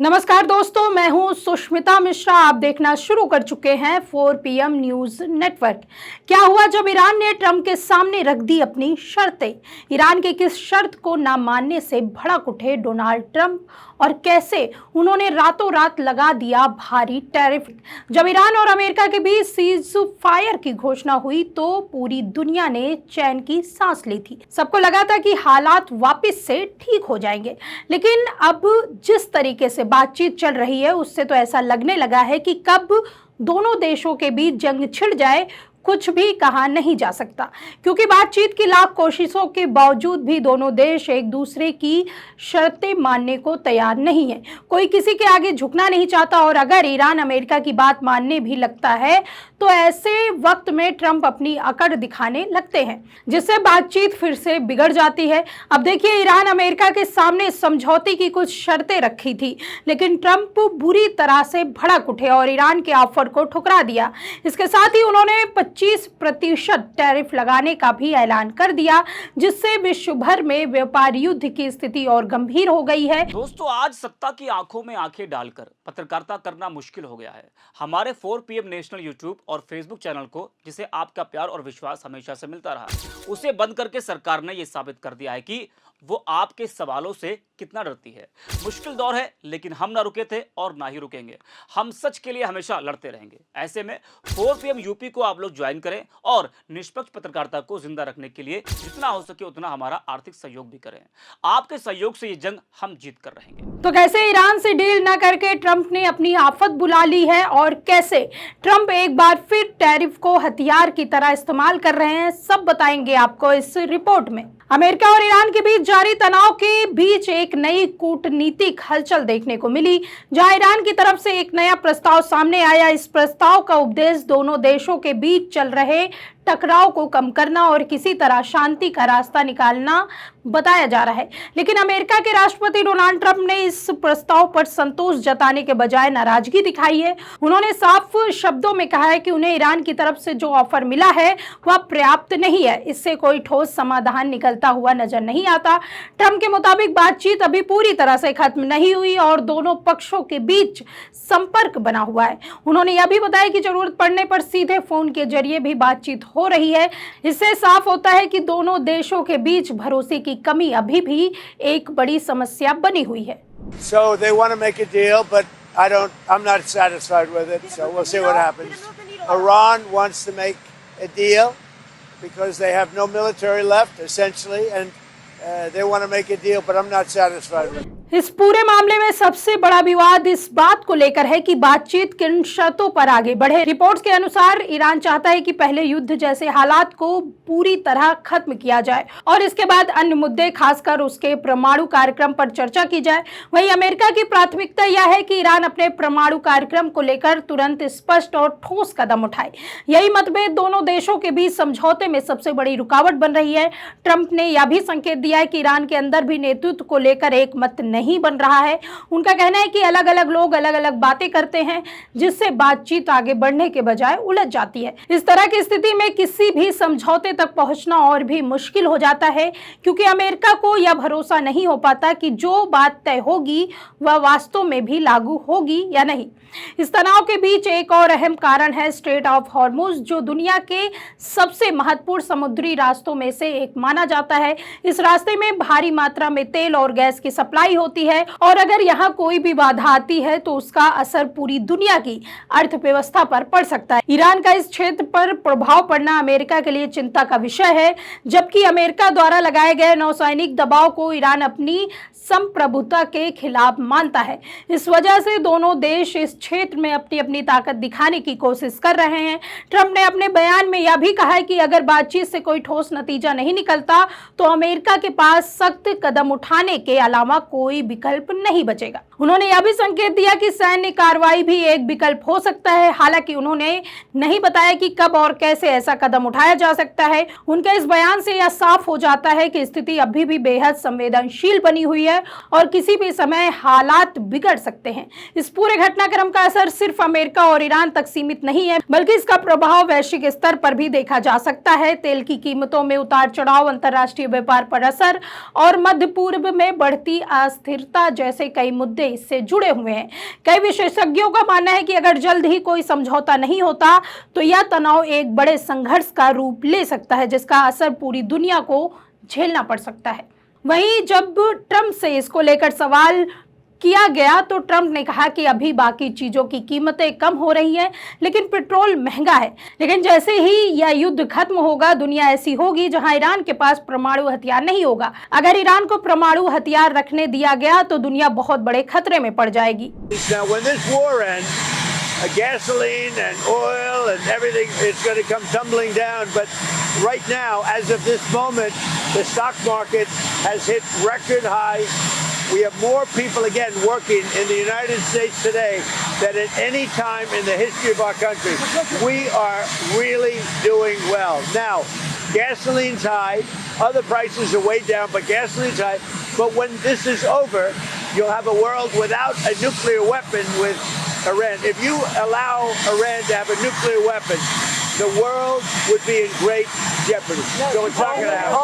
नमस्कार दोस्तों, मैं हूं सुष्मिता मिश्रा। आप देखना शुरू कर चुके हैं 4 PM न्यूज नेटवर्क। क्या हुआ जब ईरान ने ट्रंप के सामने रख दी अपनी शर्तें? ईरान की किस शर्त को ना मानने से भड़क उठे डोनाल्ड ट्रंप और कैसे उन्होंने रातों रात लगा दिया भारी टैरिफ? जब ईरान और अमेरिका के बीच सीज फायर की घोषणा हुई तो पूरी दुनिया ने चैन की सांस ली थी। सबको लगा था कि हालात वापस से ठीक हो जाएंगे, लेकिन अब जिस तरीके से बातचीत चल रही है उससे तो ऐसा लगने लगा है कि कब दोनों देशों के बीच जंग छिड़ जाए कुछ भी कहा नहीं जा सकता, क्योंकि बातचीत की लाख कोशिशों के बावजूद भी दोनों देश एक दूसरे की शर्तें मानने को तैयार नहीं है। कोई किसी के आगे झुकना नहीं चाहता और अगर ईरान अमेरिका की बात मानने भी लगता है तो ऐसे वक्त में ट्रंप अपनी अकड़ दिखाने लगते हैं, जिससे बातचीत फिर से बिगड़ जाती है। अब देखिए, ईरान अमेरिका के सामने समझौते की कुछ शर्तें रखी थी, लेकिन ट्रंप बुरी तरह से भड़क उठे और ईरान के ऑफर को ठुकरा दिया। इसके साथ ही उन्होंने 25% टैरिफ लगाने का भी ऐलान कर दिया, जिससे विश्व भर में व्यापार युद्ध की स्थिति और गंभीर हो गई है। दोस्तों, आज सत्ता की आंखों में आंखें डालकर पत्रकारिता करना मुश्किल हो गया है। हमारे 4 PM नेशनल यूट्यूब और फेसबुक चैनल को, जिसे आपका प्यार और विश्वास हमेशा से मिलता रहा, उसे बंद करके सरकार ने यह साबित कर दिया है कि वो आपके सवालों से कितना डरती है। मुश्किल दौर है, लेकिन हम ना रुके थे और ना ही रुकेंगे। हम सच के लिए हमेशा लड़ते रहेंगे। ऐसे में 4 PM यूपी को आप लोग ज्वाइन करें और निष्पक्ष पत्रकारिता को जिंदा रखने के लिए जितना हो सके उतना हमारा आर्थिक सहयोग भी करें। आपके सहयोग से ये जंग हम जीत कर रहेंगे। तो कैसे ईरान से डील न करके ट्रंप ने अपनी आफत बुला ली है और कैसे ट्रंप एक बार फिर टैरिफ को हथियार की तरह इस्तेमाल कर रहे हैं, सब बताएंगे आपको इस रिपोर्ट में। अमेरिका और ईरान के बीच जारी तनाव के बीच एक नई कूटनीतिक हलचल देखने को मिली, जहां ईरान की तरफ से एक नया प्रस्ताव सामने आया। इस प्रस्ताव का उद्देश्य दोनों देशों के बीच चल रहे टकराव को कम करना और किसी तरह शांति का रास्ता निकालना बताया जा रहा है। लेकिन अमेरिका के राष्ट्रपति डोनाल्ड ट्रंप ने इस प्रस्ताव पर संतोष जताने के बजाय नाराजगी दिखाई है। उन्होंने साफ शब्दों में कहा है कि उन्हें ईरान की तरफ से जो ऑफर मिला है वह पर्याप्त नहीं है, इससे कोई ठोस समाधान निकलता हुआ नजर नहीं आता। ट्रंप के मुताबिक बातचीत अभी पूरी तरह से खत्म नहीं हुई और दोनों पक्षों के बीच संपर्क बना हुआ है। उन्होंने यह भी बताया कि जरूरत पड़ने पर सीधे फोन के जरिए भी बातचीत हो रही है। इससे साफ होता है कि दोनों देशों के बीच भरोसे की कमी अभी भी एक बड़ी समस्या बनी हुई है। So they want to make a deal, but I'm not satisfied with it. So we'll see what happens. Iran wants to make a deal because they have no military left, essentially, and they want to make a deal, but I'm not satisfied with it. इस पूरे मामले में सबसे बड़ा विवाद इस बात को लेकर है कि बातचीत किन शर्तों पर आगे बढ़े। रिपोर्ट्स के अनुसार ईरान चाहता है कि पहले युद्ध जैसे हालात को पूरी तरह खत्म किया जाए और इसके बाद अन्य मुद्दे, खासकर उसके परमाणु कार्यक्रम पर चर्चा की जाए। वहीं अमेरिका की प्राथमिकता यह है कि ईरान अपने परमाणु कार्यक्रम को लेकर तुरंत स्पष्ट और ठोस कदम उठाए। यही मतभेद दोनों देशों के बीच समझौते में सबसे बड़ी रुकावट बन रही है। ट्रंप ने यह भी संकेत दिया है कि ईरान के अंदर भी नेतृत्व को लेकर एक मत नहीं बन रहा है। उनका कहना है कि अलग अलग लोग अलग अलग बातें करते हैं, जिससे बातचीत आगे बढ़ने के बजाय उलझ जाती है। इस तरह की स्थिति में किसी भी समझौते तक पहुंचना और भी मुश्किल हो जाता है, क्योंकि अमेरिका को यह भरोसा नहीं हो पाता कि जो बात तय होगी वह वास्तव में भी लागू होगी या नहीं। इस तनाव के बीच एक और अहम कारण है स्ट्रेट ऑफ हॉर्मुज, जो दुनिया के सबसे महत्वपूर्ण समुद्री रास्तों में से एक माना जाता है। इस रास्ते में भारी मात्रा में तेल और गैस की सप्लाई होती है और अगर यहाँ कोई भी बाधा आती है तो उसका असर पूरी दुनिया की अर्थव्यवस्था पर पड़ सकता है। ईरान का इस क्षेत्र पर प्रभाव पड़ना अमेरिका के लिए चिंता का विषय है, जबकि अमेरिका द्वारा लगाए गए नौसैनिक दबाव को ईरान अपनी संप्रभुता के खिलाफ मानता है। इस वजह से दोनों देश इस क्षेत्र में अपनी अपनी ताकत दिखाने की कोशिश कर रहे हैं। ट्रंप ने अपने बयान में यह भी कहा है कि अगर बातचीत से कोई ठोस नतीजा नहीं निकलता तो अमेरिका के पास सख्त कदम उठाने के अलावा कोई विकल्प नहीं बचेगा। उन्होंने यह भी संकेत दिया कि सैन्य कार्रवाई भी एक विकल्प हो सकता है। हालांकि उन्होंने नहीं बताया कि कब और कैसे ऐसा कदम उठाया जा सकता है। उनके इस बयान से यह साफ हो जाता है कि स्थिति अभी भी बेहद संवेदनशील बनी हुई है और किसी भी समय हालात बिगड़ सकते हैं। इस पूरे घटनाक्रम का असर सिर्फ अमेरिका और ईरान तक सीमित नहीं है, बल्कि इसका प्रभाव वैश्विक स्तर पर भी देखा जा सकता है। तेल की कीमतों में उतार चढ़ाव, अंतर्राष्ट्रीय व्यापार पर असर और मध्य पूर्व में बढ़ती अस्थिरता जैसे कई मुद्दे पहले इससे जुड़े हुए हैं। कई विशेषज्ञों का मानना है कि अगर जल्द ही कोई समझौता नहीं होता तो यह तनाव एक बड़े संघर्ष का रूप ले सकता है, जिसका असर पूरी दुनिया को झेलना पड़ सकता है। वहीं जब ट्रंप से इसको लेकर सवाल किया गया तो ट्रंप ने कहा कि अभी बाकी चीजों की कीमतें कम हो रही हैं, लेकिन पेट्रोल महंगा है। लेकिन जैसे ही यह युद्ध खत्म होगा, दुनिया ऐसी होगी जहां ईरान के पास परमाणु हथियार नहीं होगा। अगर ईरान को परमाणु हथियार रखने दिया गया तो दुनिया बहुत बड़े खतरे में पड़ जाएगी। Gasoline and oil and everything is going to come tumbling down. But right now, as of this moment, the stock market has hit record highs. We have more people again working in the United States today than at any time in the history of our country. We are really doing well. Now, gasoline's high, other prices are way down, but gasoline's high. But when this is over, you'll have a world without a nuclear weapon with Iran. If you allow Iran to have a nuclear weapon, the world would be in great jeopardy. So it's not going to happen.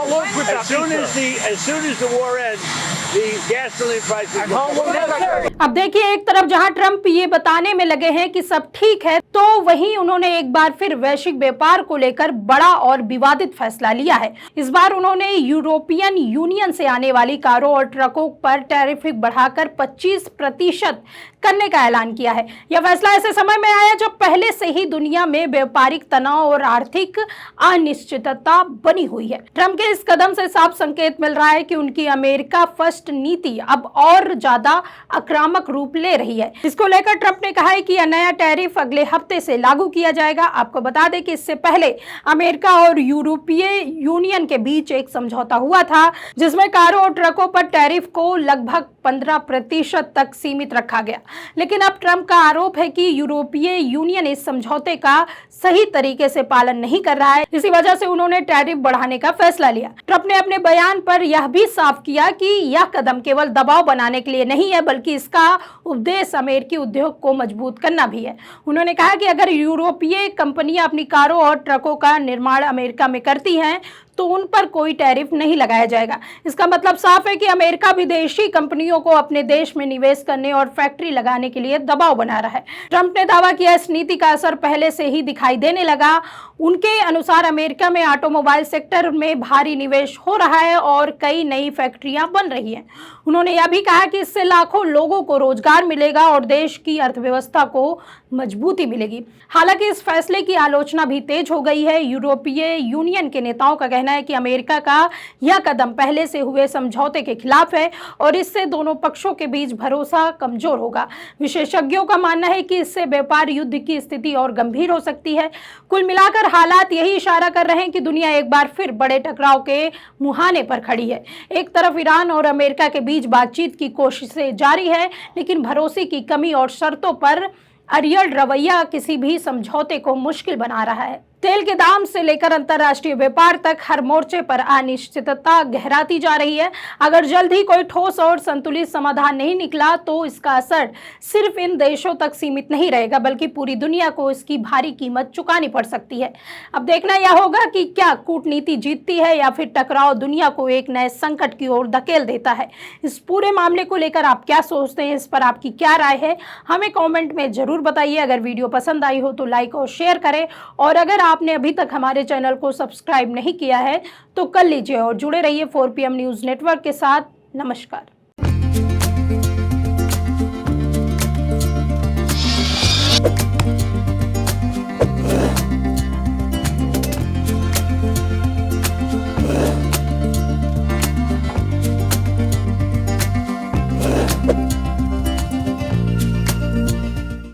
As soon as the war ends, the gasoline prices will come down. अब देखिए, एक तरफ जहां Trump ये बताने में लगे हैं कि सब ठीक है, तो वहीं उन्होंने एक बार फिर वैश्विक व्यापार को लेकर बड़ा और विवादित फैसला लिया है। इस बार उन्होंने यूरोपियन यूनियन से आने वाली कारों और ट्रकों पर टैरिफ बढ़ाकर 25% करने का ऐलान किया है। यह फैसला ऐसे समय में आया जब पहले से ही दुनिया में व्यापारिक तनाव और आर्थिक अनिश्चितता बनी हुई है। ट्रंप के इस कदम से साफ संकेत मिल रहा है कि उनकी अमेरिका फर्स्ट नीति अब और ज्यादा आक्रामक रूप ले रही है। इसको लेकर ट्रंप ने कहा है कि यह नया टैरिफ अगले हफ्ते से लागू किया जाएगा। आपको बता दें कि इससे पहले अमेरिका और यूरोपीय यूनियन के बीच एक समझौता हुआ था, जिसमें कारों और ट्रकों पर टैरिफ को लगभग 15% तक सीमित रखा गया। लेकिन अब ट्रंप का आरोप है कि यूरोपीय यूनियन इस समझौते का सही तरीके से पालन नहीं कर रहा है। इसी वजह से उन्होंने टैरिफ बढ़ाने का फैसला लिया। ट्रंप ने अपने बयान पर यह भी साफ किया कि यह कदम केवल दबाव बनाने के लिए नहीं है, बल्कि इसका उद्देश्य अमेरिकी उद्योग को मजबूत करना भी है। उन्होंने कहा कि अगर यूरोपीय कंपनियां अपनी कारों और ट्रकों का निर्माण अमेरिका में करती हैं तो उन पर कोई टैरिफ नहीं लगाया जाएगा। इसका मतलब साफ है कि अमेरिका विदेशी कंपनियों को अपने देश में निवेश करने और फैक्ट्री लगाने के लिए दबाव बना रहा है। ट्रंप ने दावा किया इस नीति का असर पहले से ही दिखाई देने लगा। उनके अनुसार अमेरिका में ऑटोमोबाइल सेक्टर में भारी निवेश हो रहा है और कई नई फैक्ट्रियां बन रही हैं। उन्होंने यह भी कहा कि इससे लाखों लोगों को रोजगार मिलेगा और देश की अर्थव्यवस्था को मजबूती मिलेगी। हालांकि इस फैसले की आलोचना भी तेज हो गई है। यूरोपीय यूनियन के नेताओं का कहना है कि अमेरिका का यह कदम पहले से हुए समझौते के खिलाफ है और इससे दोनों पक्षों के बीच भरोसा कमजोर होगा। विशेषज्ञों का मानना है कि इससे व्यापार युद्ध की स्थिति और गंभीर हो सकती है। कुल मिलाकर हालात यही इशारा कर रहे हैं कि दुनिया एक बार फिर बड़े टकराव के मुहाने पर खड़ी है। एक तरफ ईरान और अमेरिका के बीच बातचीत की कोशिशें जारी है, लेकिन भरोसे की कमी और शर्तों पर अड़ियल रवैया किसी भी समझौते को मुश्किल बना रहा है। तेल के दाम से लेकर अंतर्राष्ट्रीय व्यापार तक हर मोर्चे पर अनिश्चितता गहराती जा रही है। अगर जल्द ही कोई ठोस और संतुलित समाधान नहीं निकला तो इसका असर सिर्फ इन देशों तक सीमित नहीं रहेगा, बल्कि पूरी दुनिया को इसकी भारी कीमत चुकानी पड़ सकती है। अब देखना यह होगा कि क्या कूटनीति जीतती है या फिर टकराव दुनिया को एक नए संकट की ओर धकेल देता है। इस पूरे मामले को लेकर आप क्या सोचते हैं, इस पर आपकी क्या राय है, हमें कॉमेंट में जरूर बताइए। अगर वीडियो पसंद आई हो तो लाइक और शेयर करें, और अगर आपने अभी तक हमारे चैनल को सब्सक्राइब नहीं किया है तो कर लीजिए और जुड़े रहिए 4PM न्यूज़ नेटवर्क के साथ। नमस्कार।